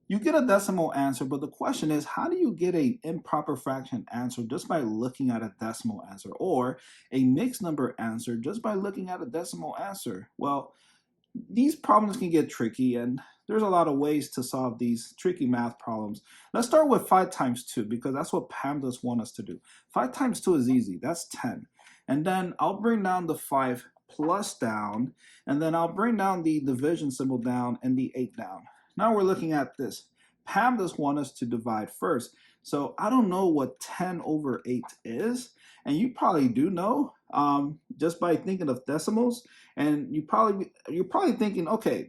you get a decimal answer, but the question is, how do you get a improper fraction answer just by looking at a decimal answer, or a mixed number answer just by looking at a decimal answer? Well, these problems can get tricky, and there's a lot of ways to solve these tricky math problems. Let's start with 5 times 2 because that's what PEMDAS want us to do. 5 times 2 is easy. That's 10. And then I'll bring down the 5 plus down, and then I'll bring down the division symbol down and the 8 down. Now we're looking at this. PEMDAS want us to divide first. So I don't know what 10 over 8 is, and you probably do know just by thinking of decimals. And you're probably thinking, okay,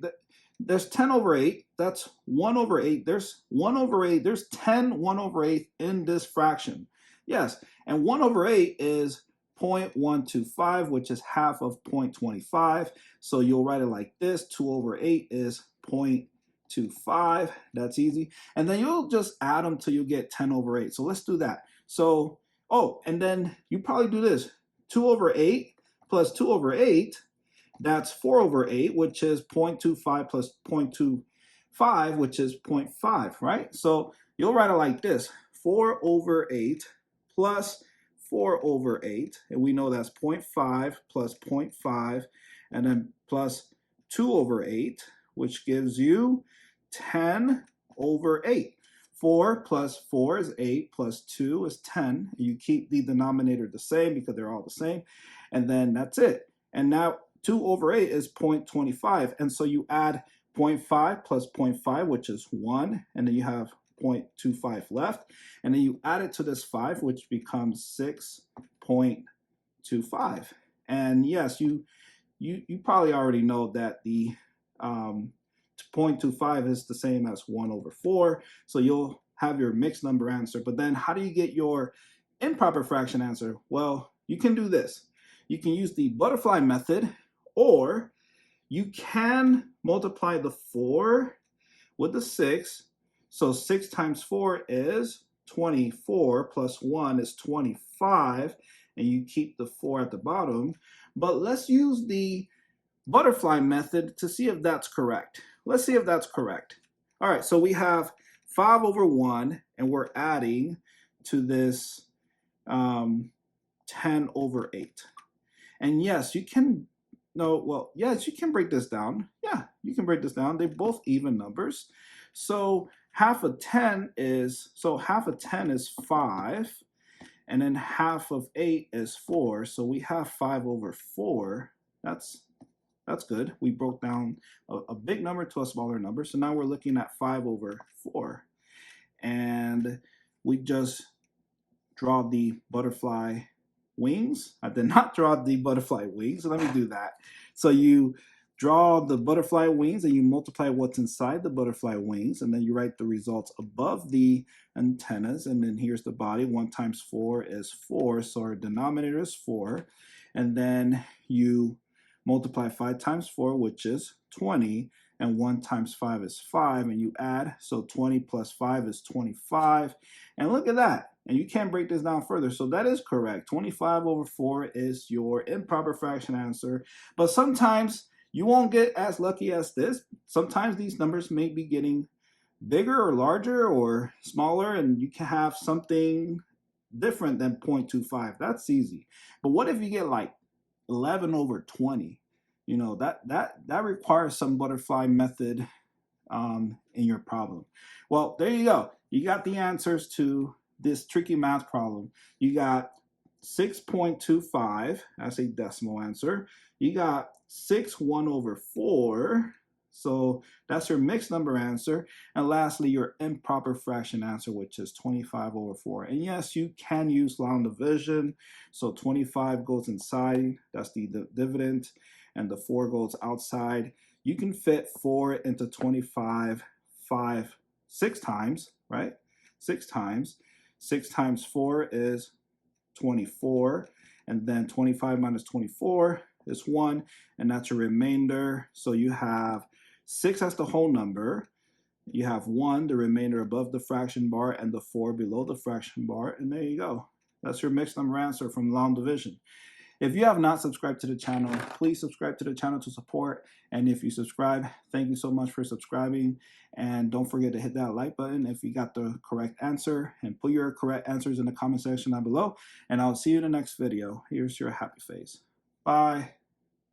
there's 10 over 8, that's 1 over 8, there's 1 over 8, there's 10 1 over 8 in this fraction. Yes, and 1 over 8 is 0.125, which is half of 0.25. So you'll write it like this: 2 over 8 is 0.25. That's easy. And then you'll just add them till you get 10 over 8. So let's do that. So, oh, and then you probably do this: 2 over 8 plus 2 over 8, that's 4 over 8, which is 0.25 plus 0.25, which is 0.5, right? So you'll write it like this: 4 over 8 plus 4 over 8, and we know that's 0.5 plus 0.5, and then plus 2 over 8, which gives you 10 over 8. 4 plus 4 is 8, plus 2 is 10. You keep the denominator the same because they're all the same, and then that's it. And now 2 over 8 is 0.25, and so you add 0.5 plus 0.5, which is 1, and then you have 0.25 left, and then you add it to this 5, which becomes 6.25. And yes, you probably already know that the 0.25 is the same as 1 over 4, so you'll have your mixed number answer. But then how do you get your improper fraction answer? Well, you can do this. You can use the butterfly method, or you can multiply the 4 with the 6. So 6 times 4 is 24, plus 1 is 25, and you keep the 4 at the bottom. But let's use the butterfly method to see if that's correct. Let's see if that's correct. All right, so we have 5 over 1, and we're adding to this 10 over 8. And yes, you can, no, well, yes, you can break this down. Yeah, you can break this down. They're both even numbers. So half of 10 is 5, and then half of 8 is 4. So we have 5 over 4. That's good. We broke down a big number to a smaller number. So now we're looking at 5 over 4. And we just draw the butterfly wings. I did not draw the butterfly wings, so let me do that. So you draw the butterfly wings and you multiply what's inside the butterfly wings, and then you write the results above the antennas, and then here's the body. 1 times 4 is 4, so our denominator is 4. And then you multiply 5 times 4, which is 20, and 1 times 5 is 5, and you add, so 20 plus 5 is 25. And look at that. And you can't break this down further. So that is correct. 25 over 4 is your improper fraction answer. But sometimes you won't get as lucky as this. Sometimes these numbers may be getting bigger or larger or smaller, and you can have something different than 0.25. That's easy. But what if you get like 11 over 20? You know, that requires some butterfly method in your problem. Well, there you go. You got the answers to this tricky math problem. You got 6.25 as a decimal answer. You got 6 1 over 4. So that's your mixed number answer. And lastly, your improper fraction answer, which is 25 over 4. And yes, you can use long division. So 25 goes inside. That's the dividend. And the 4 goes outside. You can fit 4 into 25 6 times, right? 6 times. 6 times 4 is 24, and then 25 minus 24 is 1, and that's your remainder. So you have 6 as the whole number, you have 1, the remainder above the fraction bar, and the 4 below the fraction bar, and there you go. That's your mixed number answer from long division. If you have not subscribed to the channel, please subscribe to the channel to support. And if you subscribe, thank you so much for subscribing. And don't forget to hit that like button if you got the correct answer, and put your correct answers in the comment section down below. And I'll see you in the next video. Here's your happy face. Bye.